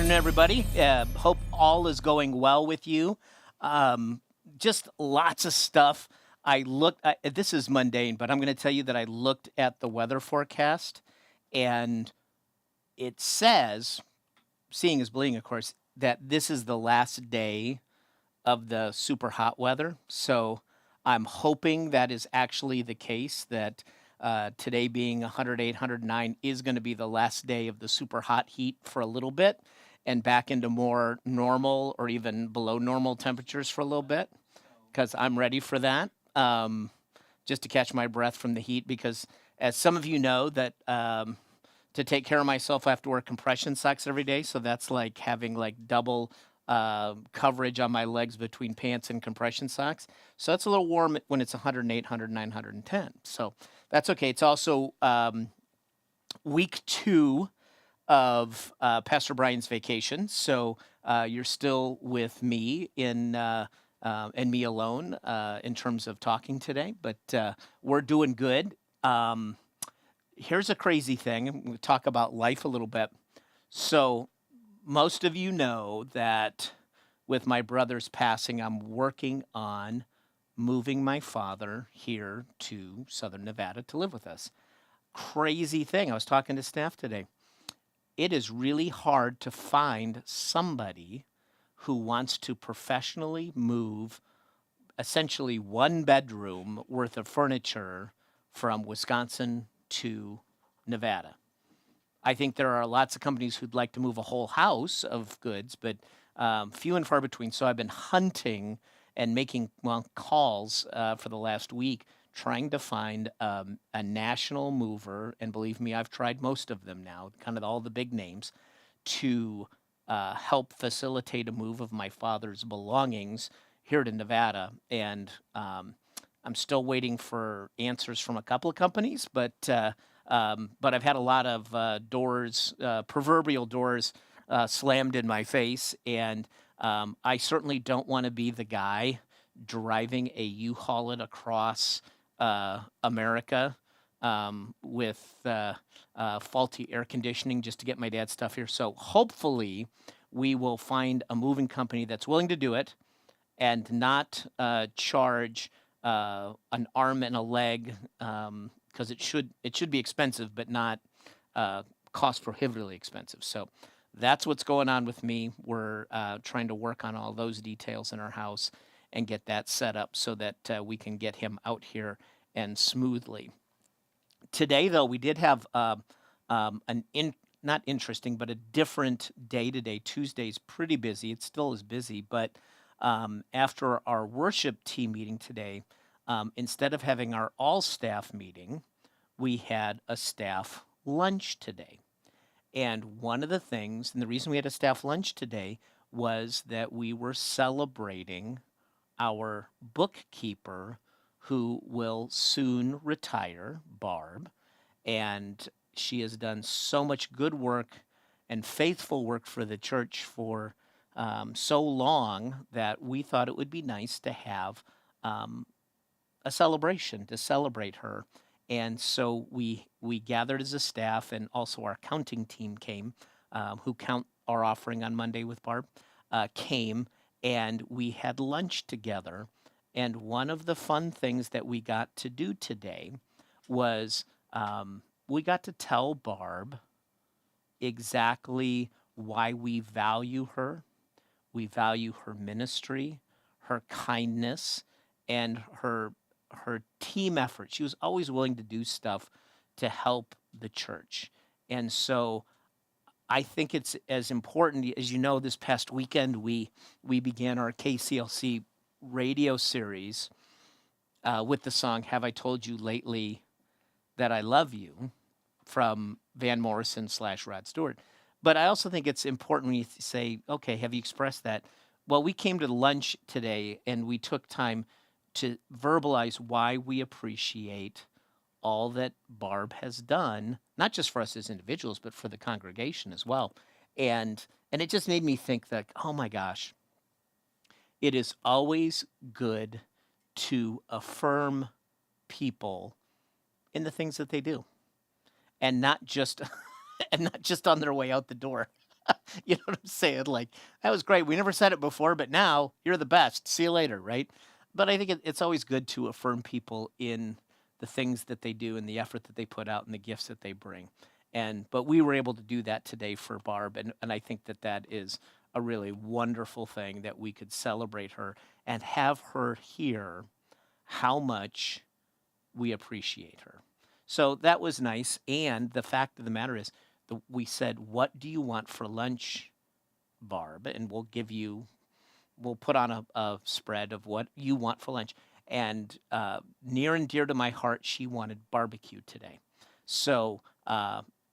afternoon, everybody. Hope all is going well with you. Um, just lots of stuff. This is mundane, but I'm going to tell you that I looked at the weather forecast and it says, seeing is believing, of course, that this is the last day of the super hot weather. So I'm hoping that is actually the case, that today being 108, 109 is going to be the last day of the super hot heat for a little bit and back into more normal or even below normal temperatures for a little bit because I'm ready for that. Just to catch my breath from the heat because, as some of you know, that to take care of myself, I have to wear compression socks every day. So that's like having like double coverage on my legs between pants and compression socks. So it's a little warm when it's 108, 109, 110. So that's okay. It's also week 2 of Pastor Brian's vacation. So you're still with me and me alone in terms of talking today, but we're doing good. Here's a crazy thing. I'm going to talk about life a little bit. So, most of you know that with my brother's passing, I'm working on moving my father here to Southern Nevada to live with us. Crazy thing. I was talking to staff today. It is really hard to find somebody who wants to professionally move essentially one bedroom worth of furniture from Wisconsin to Nevada. I think there are lots of companies who'd like to move a whole house of goods, but few and far between. So I've been hunting and making calls for the last week, trying to find a national mover. And believe me, I've tried most of them now, kind of all the big names, to help facilitate a move of my father's belongings here to Nevada. And I'm still waiting for answers from a couple of companies, but I've had a lot of doors, proverbial doors, slammed in my face, and I certainly don't want to be the guy driving a U-Haul it across America with faulty air conditioning just to get my dad's stuff here. So hopefully, we will find a moving company that's willing to do it and not charge an arm and a leg because it should be expensive, but not cost prohibitively expensive. So that's what's going on with me. We're trying to work on all those details in our house and get that set up so that we can get him out here and smoothly. Today, though, we did have not interesting, but a different day today. Tuesday's pretty busy. It still is busy, but after our worship team meeting today, instead of having our all-staff meeting, we had a staff lunch today. And one of the things, and the reason we had a staff lunch today, was that we were celebrating our bookkeeper who will soon retire, Barb. And she has done so much good work and faithful work for the church for so long that we thought it would be nice to have a celebration to celebrate her. And so we gathered as a staff, and also our accounting team came, who count our offering on Monday with Barb, came, and we had lunch together. And one of the fun things that we got to do today was we got to tell Barb exactly why we value her. We value her ministry, her kindness, and her team effort. She was always willing to do stuff to help the church. And so I think it's as important. As you know, this past weekend we began our KCLC radio series with the song "Have I Told You Lately That I Love You" from Van Morrison / Rod Stewart. But I also think it's important when you say, okay, have you expressed that? Well, we came to lunch today and we took time to verbalize why we appreciate all that Barb has done, not just for us as individuals, but for the congregation as well. And it just made me think that, oh my gosh, it is always good to affirm people in the things that they do, and not just and not just on their way out the door. You know what I'm saying? Like, that was great. We never said it before, but now you're the best. See you later, right? But I think it's always good to affirm people in the things that they do and the effort that they put out and the gifts that they bring. But we were able to do that today for Barb, and I think that that is a really wonderful thing that we could celebrate her and have her hear how much we appreciate her. So that was nice. And the fact of the matter is, we said, "What do you want for lunch, Barb?" And we'll put on a spread of what you want for lunch. And near and dear to my heart, she wanted barbecue today. So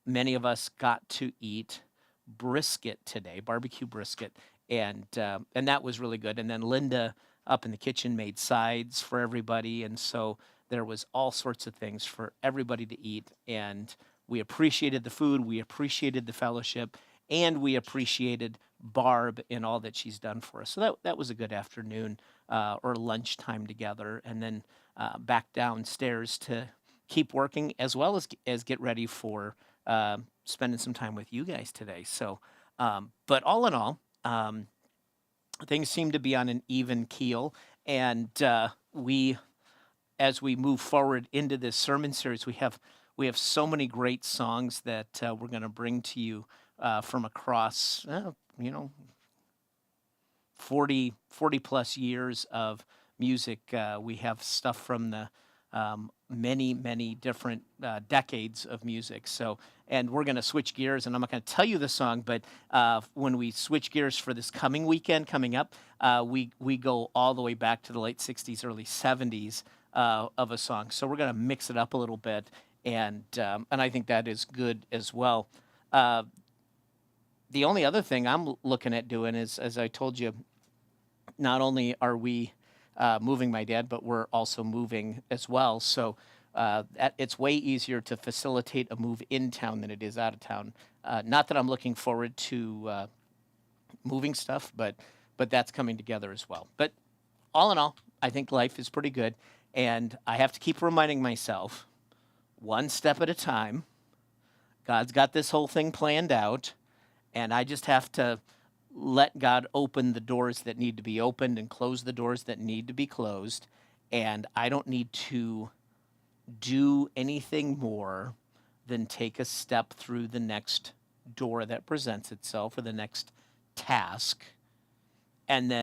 many of us got to eat brisket today, barbecue brisket, and that was really good. And then Linda up in the kitchen made sides for everybody, and so there was all sorts of things for everybody to eat. And we appreciated the food, we appreciated the fellowship, and we appreciated Barb in all that she's done for us. So that was a good afternoon or lunchtime together, and then back downstairs to keep working as well as get ready for spending some time with you guys today. So, but all in all, things seem to be on an even keel, and we, as we move forward into this sermon series, we have so many great songs that we're going to bring to you from across, 40 plus years of music. We have stuff from the many different decades of music. So, and we're going to switch gears, and I'm not going to tell you the song, but when we switch gears for this coming weekend coming up, we go all the way back to the late 60s, early 70s of a song. So we're going to mix it up a little bit, and I think that is good as well. The only other thing I'm looking at doing is, as I told you, not only are we moving my dad, but we're also moving as well. So it's way easier to facilitate a move in town than it is out of town. Not that I'm looking forward to moving stuff, but that's coming together as well. But all in all, I think life is pretty good, and I have to keep reminding myself, one step at a time. God's got this whole thing planned out, and I just have to let God open the doors that need to be opened and close the doors that need to be closed. And I don't need to do anything more than take a step through the next door that presents itself or the next task. And then